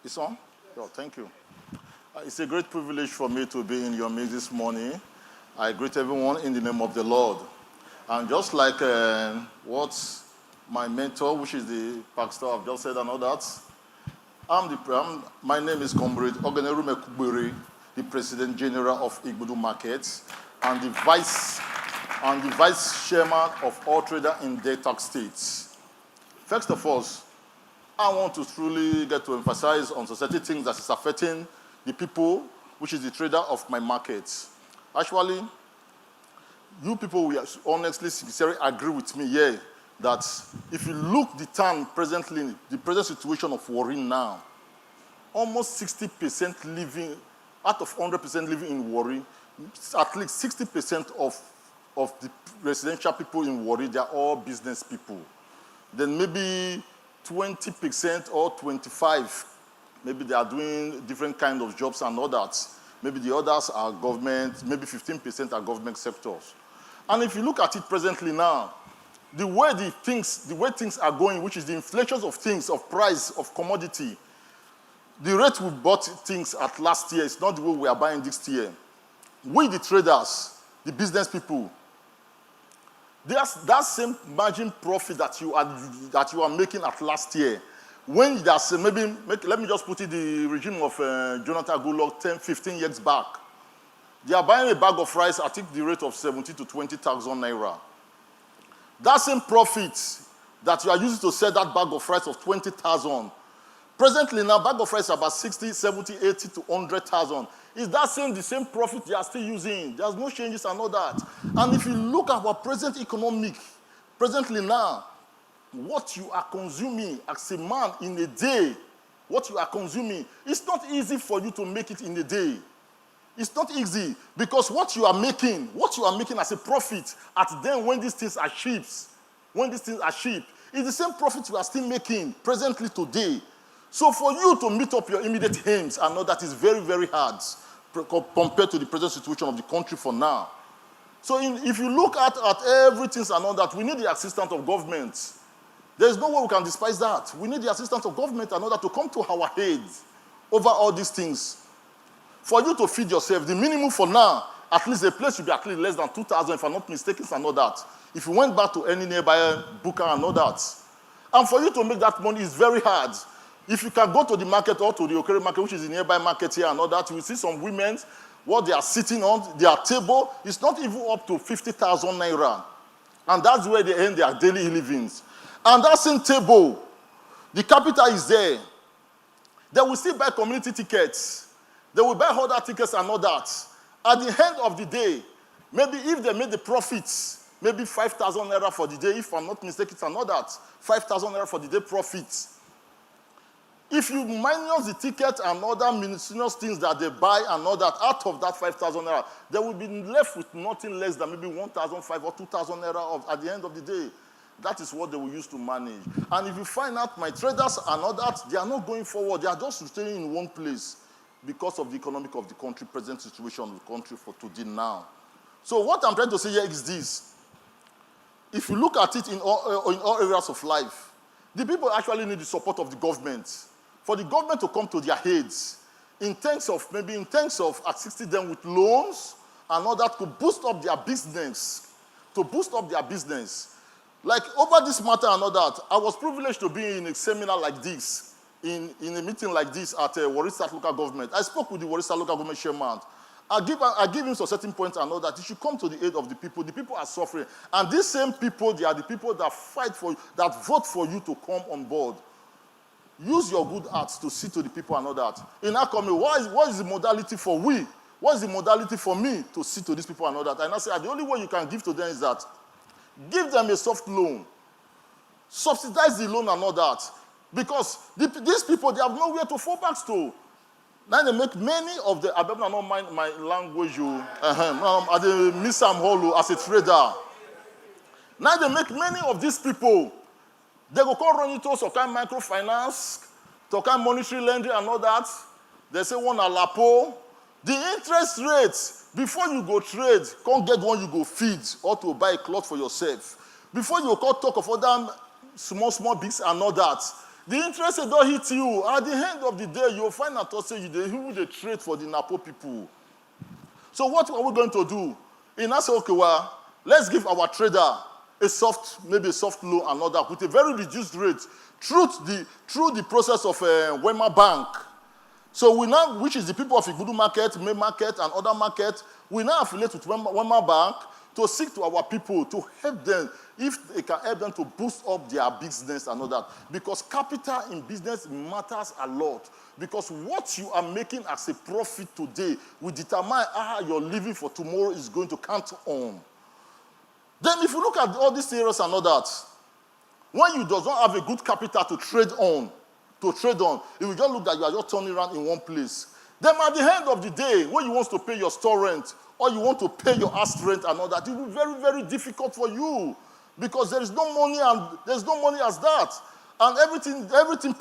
It's on? Oh, thank you. It's a great privilege for me to be in your midst this morning. I greet everyone in the name of the Lord. And just like what my mentor, which is the pastor, I've just said and all that, my name is Kugbere, Rume Kugbere, the President General of Igbudu Markets, and the Vice Chairman of all traders in Delta States. First of all, I want to truly get to emphasize on society things that is affecting the people, which is the trader of my markets. Actually, you people will honestly, sincerely agree with me here that if you look the town presently, the present situation of Warri now, almost 60% living, out of 100% living in Warri, at least 60% of the residential people in Warri, they are all business people. Then maybe 20% or 25%, maybe they are doing different kind of jobs and all that. Maybe the others are government, maybe 15% are government sectors. And if you look at it presently now, the way things are going, which is the inflations of things, of price, of commodity, the rate we bought things at last year is not the way we are buying this year. We, the traders, the business people, there's that same margin profit that you are making at last year. When there's let me just put it the regime of Jonathan Goodluck 10, 15 years back. They are buying a bag of rice at the rate of 70 to 20,000 naira. That same profit that you are using to sell that bag of rice of 20,000, presently now bag of rice is about 60, 70, 80 to 100,000. Is that the same profit they are still using? There's no changes and all that. And if you look at our present economic, presently now, what you are consuming as a man in a day, what you are consuming, it's not easy for you to make it in a day. It's not easy because what you are making as a profit at then when these things are cheap, is the same profit you are still making presently today. So for you to meet up your immediate aims, I know that is very, very hard compared to the present situation of the country for now. So if you look at everything and all that, we need the assistance of government. There is no way we can despise that. We need the assistance of government and all that to come to our aid over all these things. For you to feed yourself, the minimum for now, at least a place should be at least less than 2,000, if I'm not mistaken, and all that. If you went back to any nearby booker and all that. And for you to make that money is very hard. If you can go to the market or to the Okere market, which is the nearby market here and all that, you will see some women, what they are sitting on, their table is not even up to 50,000 naira. And that's where they earn their daily livings. And that same table, the capital is there. They will still buy community tickets. They will buy other tickets and all that. At the end of the day, maybe if they made the profits, maybe 5,000 naira for the day, if I'm not mistaken, it's another 5,000 naira for the day profits. If you minus the ticket and other miscellaneous things that they buy and all that, out of that 5,000 naira, they will be left with nothing less than maybe 1,500 or 2,000 naira at the end of the day. That is what they will use to manage. And if you find out my traders and all that, they are not going forward. They are just staying in one place because of the economic of the country, present situation of the country for today now. So what I'm trying to say here is this. If you look at it in all areas of life, the people actually need the support of the government. For the government to come to their aids in terms of assisting them with loans and all that to boost up their business. Like over this matter and all that, I was privileged to be in a seminar like this, in a meeting like this at Warri State local government. I spoke with the Warri State local government chairman. I give him some certain points and all that. He should come to the aid of the people. The people are suffering. And these same people, they are the people that fight for you, that vote for you to come on board. Use your good hearts to see to the people and all that. In our community, what is the modality for we? What is the modality for me to see to these people and all that? And I say, the only way you can give to them is that give them a soft loan. Subsidize the loan and all that. Because these people, they have nowhere to fall back to. Now they make many of the, I don't mind my language, I miss some hollow as a trader. Now they make many of these people, they go call run into some kind of microfinance, some kind of monetary lending and all that. They say one alapo. The interest rates, before you go trade, can't get one you go feed or to buy a cloth for yourself. Before you go talk of other small bigs and all that, The interest rate don't hit you. At the end of the day, you'll find out also who they trade for the Napo people. So what are we going to do? In us, okay, well, let's give our trader maybe a soft loan and all that with a very reduced rate through the process of Wema Bank. So we now, which is the people of Igbudu Market, May Market, and other markets, we now affiliate with Wema Bank to seek to our people to help them, if they can help them to boost up their business and all that. Because capital in business matters a lot. Because what you are making as a profit today will determine how your living for tomorrow is going to count on. Then if you look at all these areas and all that, when you do not have a good capital to trade on, it will just look like you are just turning around in one place. Then at the end of the day, when you want to pay your store rent, or you want to pay your house rent and all that, it will be very, very difficult for you. Because there is no money and there's no money as that. And everything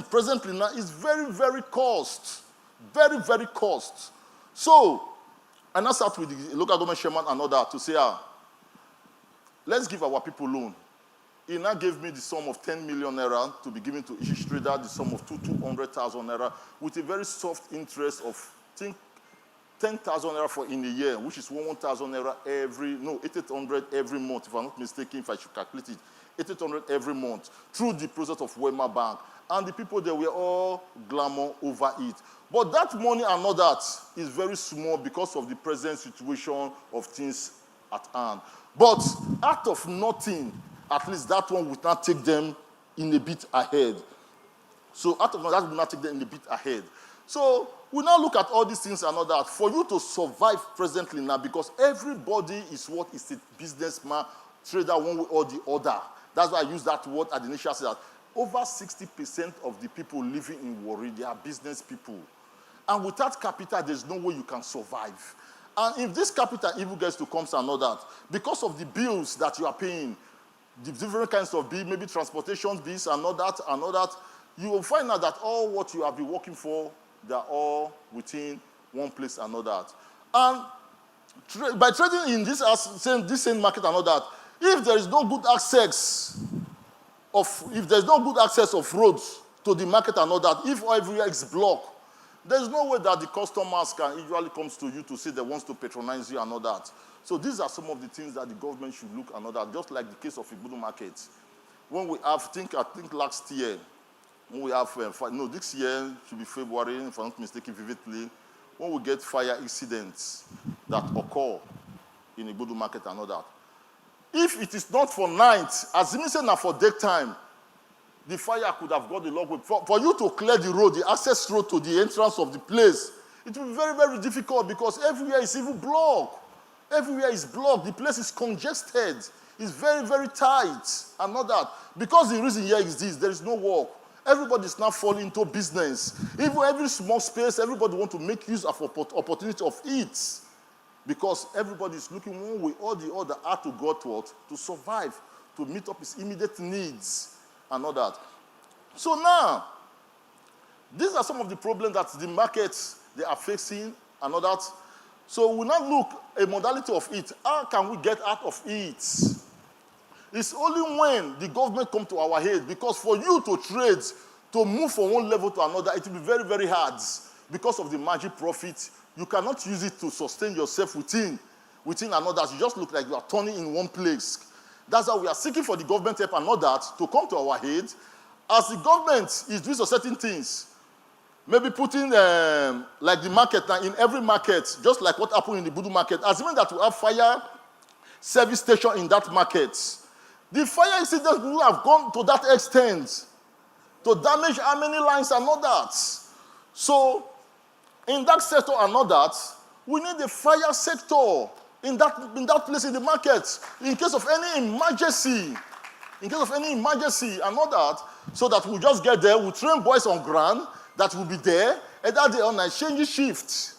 presently now is very, very cost. Very, very cost. So, and I start with the local government chairman and all that to say, let's give our people loan. He now gave me the sum of 10 million naira to be given to each trader, the sum of 200,000 naira, with a very soft interest of, I think, 10,000 naira for in a year, which is 1,000 naira 800 every month, if I'm not mistaken, if I should calculate it. 800 every month through the process of Wema Bank. And the people there were all glamour over it. But that money and all that is very small because of the present situation of things at hand. But out of nothing, at least that one would not take them in a bit ahead. So out of that would not take them in a bit ahead. So we now look at all these things and all that. For you to survive presently now, because everybody is what is a businessman, trader one way or the other. That's why I use that word at the initial stage. Over 60% of the people living in Warri, they are business people. And without capital, there's no way you can survive. And if this capital even gets to come and all that, because of the bills that you are paying, the different kinds of bills, maybe transportation bills and all that, you will find out that all what you have been working for, they're all within one place and all that. And by trading in this same market and all that, if there is no good access of roads to the market and all that, if everywhere is blocked, there's no way that the customers can usually come to you to say they want to patronize you and all that. So these are some of the things that the government should look and all that, just like the case of Igbudu Market. When we have, I think last year, when we have, this year should be February, if I'm not mistaken vividly, when we get fire incidents that occur in Igbudu Market and all that. If it is not for night, as you say now for daytime, the fire could have got a long way. For you to clear the road, the access road to the entrance of the place, it will be very, very difficult because everywhere is even blocked. Everywhere is blocked. The place is congested. It's very, very tight and all that. Because the reason here is this, there is no work. Everybody is now falling into business. Even every small space, everybody wants to make use of opportunity of it. Because everybody is looking one way or the other how to go to survive, to meet up his immediate needs and all that. So now, these are some of the problems that the markets, they are facing and all that. So we now look a modality of it. How can we get out of it? It's only when the government come to our aid, because for you to trade, to move from one level to another, it will be very, very hard because of the margin profit. You cannot use it to sustain yourself within another. You just look like you are turning in one place. That's why we are seeking for the government help and all that to come to our aid. As the government is doing certain things, maybe putting like the market now in every market, just like what happened in the Budu market, assuming that we have fire service station in that market, the fire incidents will have gone to that extent to damage how many lines and all that. So in that sector and all that, we need a fire sector in that place in the market in case of any emergency. In case of any emergency and all that, so that we'll just get there, we'll train boys on ground that will be there, and that day on night, changing shift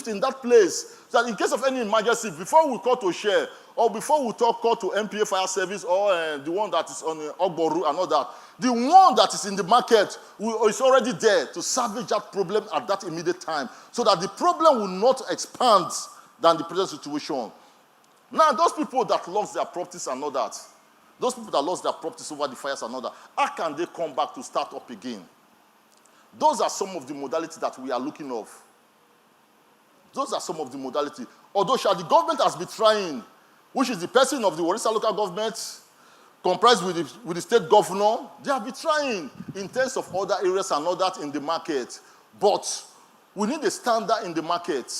in that place. So that in case of any emergency, before we call to share, or before we call to MPA Fire Service, or the one that is on Ogboru and all that, the one that is in the market is already there to salvage that problem at that immediate time, so that the problem will not expand than the present situation. Now, those people that lost their properties and all that, Those people that lost their properties over the fires and all that, how can they come back to start up again? Those are some of the modalities that we are looking of. Those are some of the modalities. Although the government has been trying, which is the person of the Orissa local government, comprised with the state governor, they have been trying in terms of other areas and all that in the market. But we need a standard in the market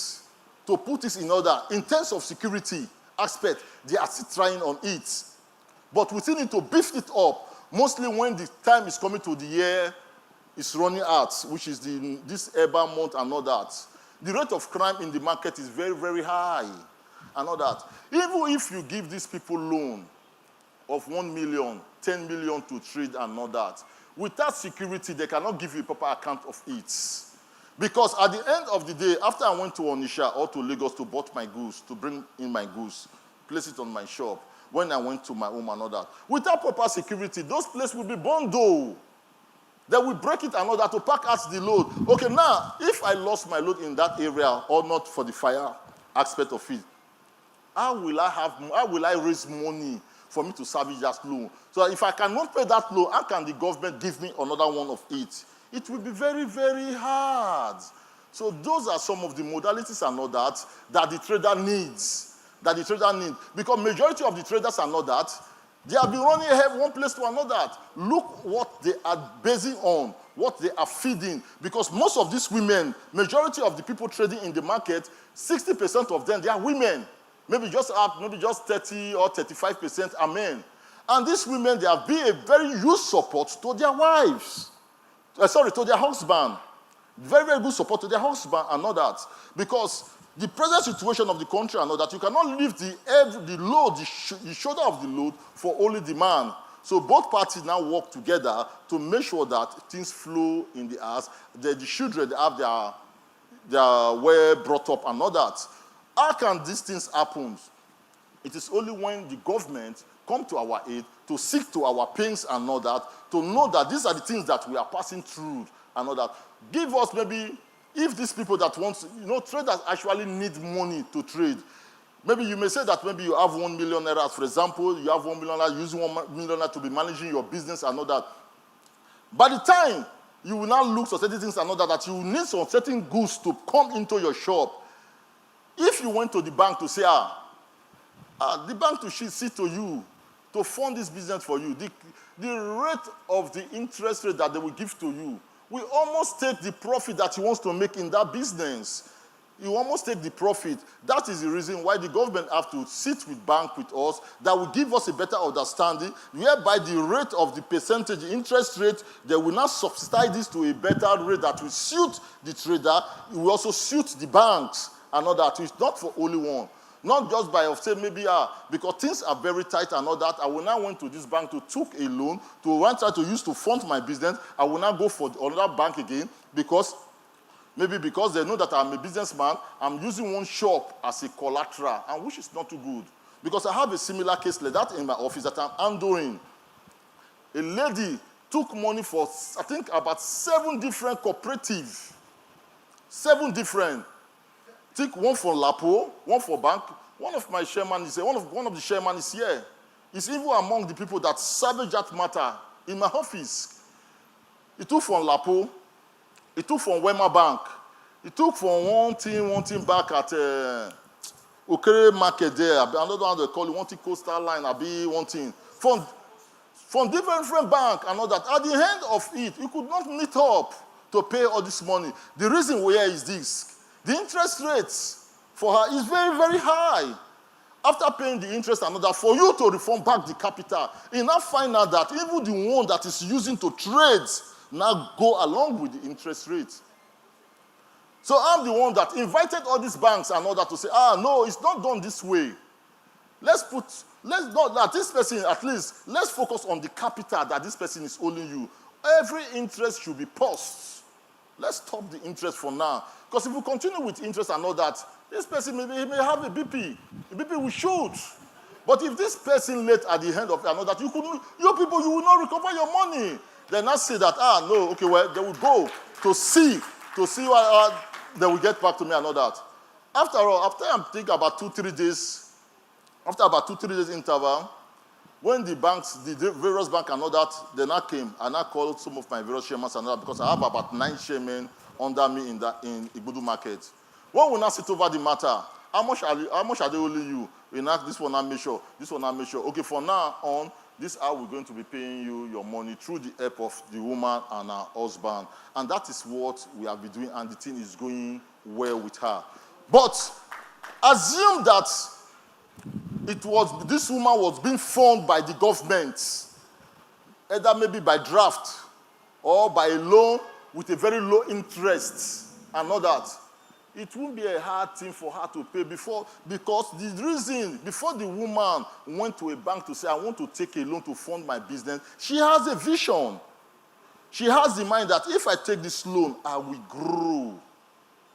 to put this in order. In terms of security aspect, they are still trying on it. But we still need to beef it up, mostly when the time is coming to the year is running out, which is this urban month and all that. The rate of crime in the market is very, very high and all that. Even if you give these people loan of 1 million, 10 million to trade and all that, without security, they cannot give you a proper account of it. Because at the end of the day, after I went to Onitsha or to Lagos to bought my goods, to bring in my goods, place it on my shop, when I went to my home and all that, without proper security, those places will be bundled. They will break it and all that to pack out the load. Okay, now, if I lost my load in that area or not for the fire aspect of it, how will I raise money for me to service that loan? So if I cannot pay that loan, how can the government give me another one of it? It will be very, very hard. So those are some of the modalities and all that the trader needs. Because majority of the traders and all that, they have been running ahead one place to another. Look what they are basing on, what they are feeding. Because most of these women, majority of the people trading in the market, 60% of them, they are women. Maybe just 30 or 35% are men. And these women, they have been a very huge support to their wives. To their husband. Very, very good support to their husband and all that. Because the present situation of the country and all that, you cannot leave the shoulder of the load for only the man. So both parties now work together to make sure that things flow in the house. The children have their well brought up and all that. How can these things happen? It is only when the government come to our aid, to seek to our pains and all that, to know that these are the things that we are passing through and all that. Give us maybe, if these people that want, traders actually need money to trade. Maybe you may say that maybe you have 1 million naira, for example, you have 1 million naira, using 1 million naira to be managing your business and all that. By the time you will now look for certain things and all that you need some certain goods to come into your shop. If you went to the bank to say, the bank to see to you, to fund this business for you, the rate of the interest rate that they will give to you will almost take the profit that he wants to make in that business. You almost take the profit. That is the reason why the government have to sit with bank with us, that will give us a better understanding, whereby the rate of the percentage interest rate, they will not subsidize this to a better rate that will suit the trader. It will also suit the banks and all that. It's not for only one. Not just by saying maybe, because things are very tight and all that, I will now went to this bank to took a loan to try to use to fund my business. I will now go for another bank again because they know that I'm a businessman, I'm using one shop as a collateral, and which is not too good. Because I have a similar case like that in my office that I'm handling. A lady took money for, I think, about 7 different cooperatives. 7 different. Take one for Lapo, one for bank. One of my chairman is here. One of the chairman is here. He's even among the people that savage that matter in my office. He took from Lapo. He took from Wema Bank. He took from one thing back at Okere Market there. Another one they call it, one thing Coastal Line, one thing. From different bank and all that. At the end of it, he could not meet up to pay all this money. The reason where is this? The interest rates for her is very, very high. After paying the interest and all that, for you to refund back the capital, you now find out that even the one that is using to trade now go along with the interest rate. So I'm the one that invited all these banks and all that to say, no, it's not done this way. Let's not that this person, at least, let's focus on the capital that this person is owing you. Every interest should be paused. Let's stop the interest for now. Because if we continue with interest and all that, this person may have a BP. The BP will shoot. But if this person late at the end of it and all that, you will not recover your money. They not say that, no, okay, well, they will go to see what they will get back to me and all that. After all, after I think about 2-3 days, after about 2-3 days interval, When the banks, the various banks and all that, they now came, and I called some of my various chairmen and all that, because I have about 9 chairmen under me in Igbodu market. When we now sit over the matter, how much are they owing you? We now, this one I make sure, this one I make sure. Okay, from now on, this is how we're going to be paying you your money through the help of the woman and her husband. And that is what we have been doing, and the thing is going well with her. But assume that this woman was being funded by the government, either maybe by draft or by a loan with a very low interest and all that. It won't be a hard thing for her to pay because the reason, before the woman went to a bank to say, I want to take a loan to fund my business, she has a vision. She has in mind that if I take this loan, I will grow.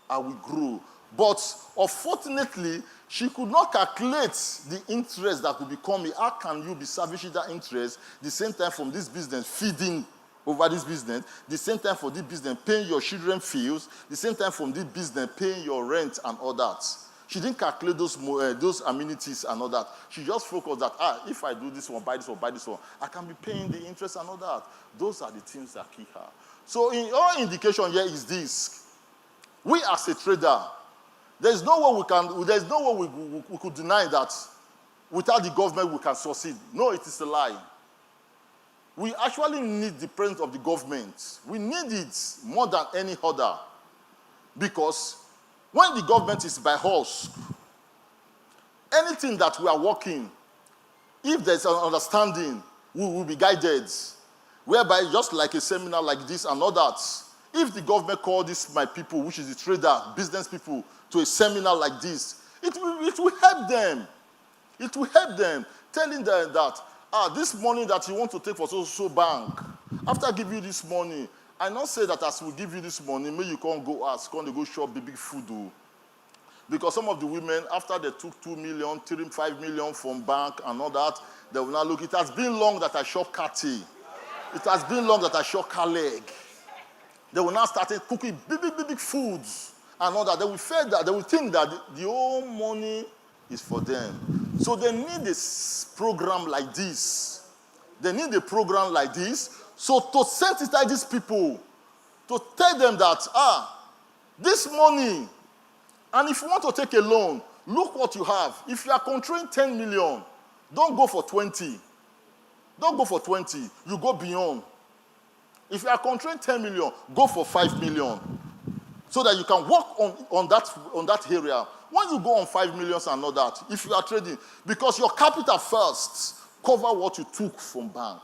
I will grow. But unfortunately, she could not calculate the interest that would be coming. How can you be servicing that interest the same time from this business, feeding over this business, the same time for this business, paying your children fees, the same time from this business, paying your rent and all that. She didn't calculate those amenities and all that. She just focused that, if I do this one, buy this one, buy this one, I can be paying the interest and all that. Those are the things that kill her. So in our indication here is this. We as a trader, there's no way we could deny that without the government we can succeed. No, it is a lie. We actually need the presence of the government. We need it more than any other. Because when the government is by us, anything that we are working, if there's an understanding, we will be guided. Whereby, just like a seminar like this and all that, if the government call this my people, which is the trader, business people, to a seminar like this, it will help them. It will help them, telling them that, this money that you want to take for so bank, after giving you this money, I not say that as we give you this money, maybe you can't go shop big food. Because some of the women, after they took 2 million, 5 million from bank and all that, they will now look, it has been long that I shop catty. It has been long that I shop car leg. They will now start cooking big foods and all that. They will feel that, they will think that the whole money is for them. So they need a program like this. They need a program like this. So to sensitize these people, to tell them that, this money, and if you want to take a loan, look what you have. If you are controlling 10 million, don't go for 20. Don't go for 20. You go beyond. If you are controlling 10 million, go for 5 million. So that you can work on that area. When you go on 5 million and all that, if you are trading, because your capital first cover what you took from bank.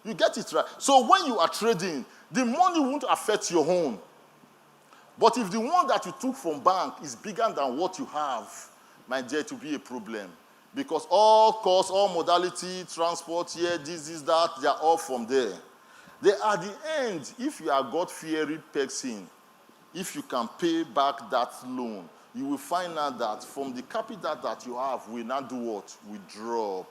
You get it right. So when you are trading, the money won't affect your own. But if the one that you took from bank is bigger than what you have, my dear, it will be a problem. Because all costs, all modality, transport here, this, that, they are all from there. They are the end, if you are God-fearing person, if you can pay back that loan, you will find out that from the capital that you have, we now do what? We drop.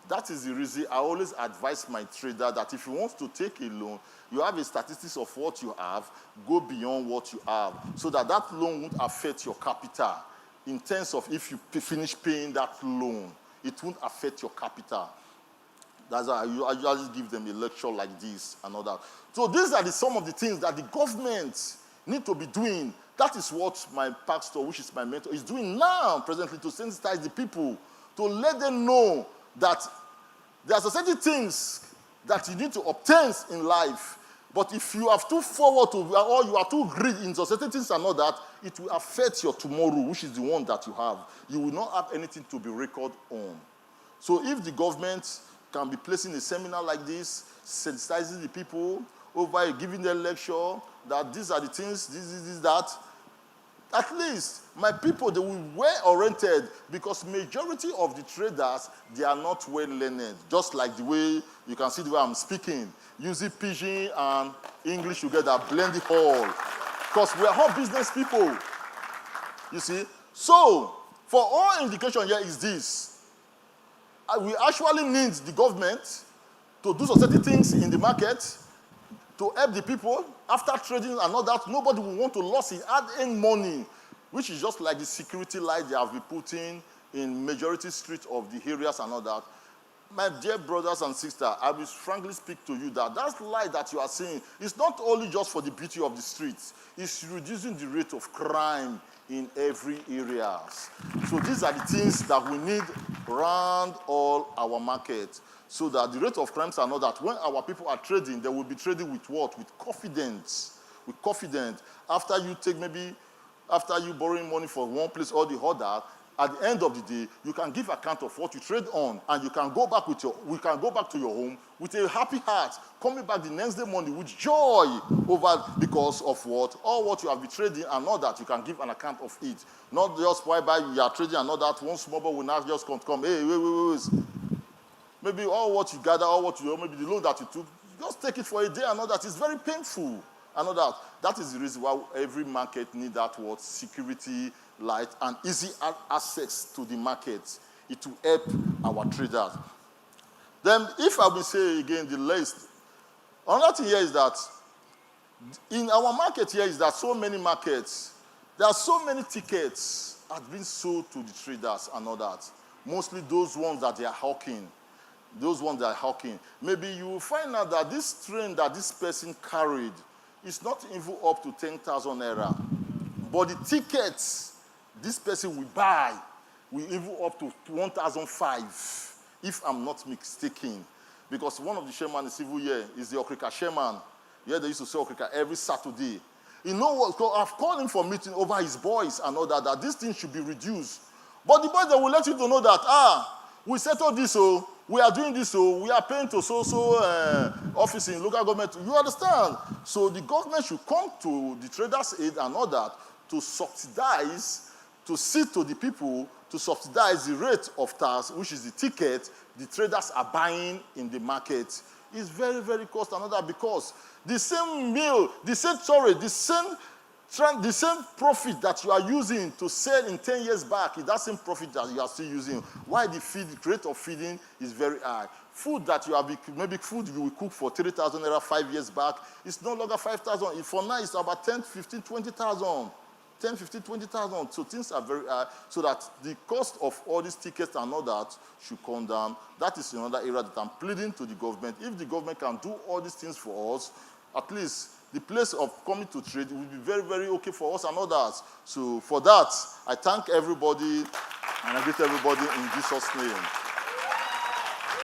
That is the reason I always advise my trader that if you want to take a loan, you have a statistics of what you have, go beyond what you have, so that loan won't affect your capital. In terms of if you finish paying that loan, it won't affect your capital. That's why I just give them a lecture like this and all that. So these are some of the things that the government need to be doing. That is what my pastor, which is my mentor, is doing now, presently, to sensitize the people, to let them know that there are certain things that you need to obtain in life. But if you are too forward to, or you are too greedy into certain things and all that, it will affect your tomorrow, which is the one that you have. You will not have anything to be recorded on. So if the government can be placing a seminar like this, sensitizing the people, over giving them lecture, that these are the things, this, that, at least my people, they will be well-oriented, because majority of the traders, they are not well-learned, just like the way you can see the way I'm speaking, using Pidgin and English together, blend it all, because we are all business people, you see. So, for all indication here is this, we actually need the government to do certain things in the market to help the people. After trading and all that, nobody will want to lose it, add in money, which is just like the security light they have been putting in majority street of the areas and all that, my dear brothers and sisters, I will frankly speak to you that light that you are seeing is not only just for the beauty of the streets, it's reducing the rate of crime in every area. So these are the things that we need around all our markets, so that the rate of crimes are not that when our people are trading, they will be trading with what? With confidence. With confidence. After you borrowing money from one place or the other, at the end of the day, you can give account of what you trade on, and you can go back to your home with a happy heart, coming back the next day morning with joy because of what? All what you have been trading and all that, you can give an account of it. Not just whereby you are trading and all that, one small boy will not just come, hey, wait. Maybe all what you gather, maybe the loan that you took, just take it for a day and all that. It's very painful and all that. That is the reason why every market needs that word, security, light, and easy access to the market. It will help our traders. Then, if I will say again the list, another thing here is that in our market here is that so many markets, there are so many tickets have been sold to the traders and all that. Mostly those ones that they are hawking. Maybe you will find out that this train that this person carried is not even up to 10,000 naira. But the tickets this person will buy will even up to 1,005, if I'm not mistaken. Because one of the chairman in civil here is the Okrika chairman. Yeah, they used to sell Okrika every Saturday. You know what? I've called him for meeting over his boys and all that this thing should be reduced. But the boys, they will let you to know that, we settled this, we are doing this, we are paying to office in local government. You understand? So the government should come to the traders' aid and all that to subsidize, to see to the people, to subsidize the rate of tax, which is the ticket the traders are buying in the market. It's very, very cost another, because the same profit that you are using to sell in 10 years back is that same profit that you are still using. Why the rate of feeding is very high. Food that you have, maybe food you will cook for 3,000 naira 5 years back, it's no longer 5,000. For now, it's about 10, 15, 20,000. 10, 15, 20,000. So things are very high. So that the cost of all these tickets and all that should come down. That is another area that I'm pleading to the government. If the government can do all these things for us, at least the place of coming to trade will be very, very okay for us and others. So for that, I thank everybody and I greet everybody in Jesus' name.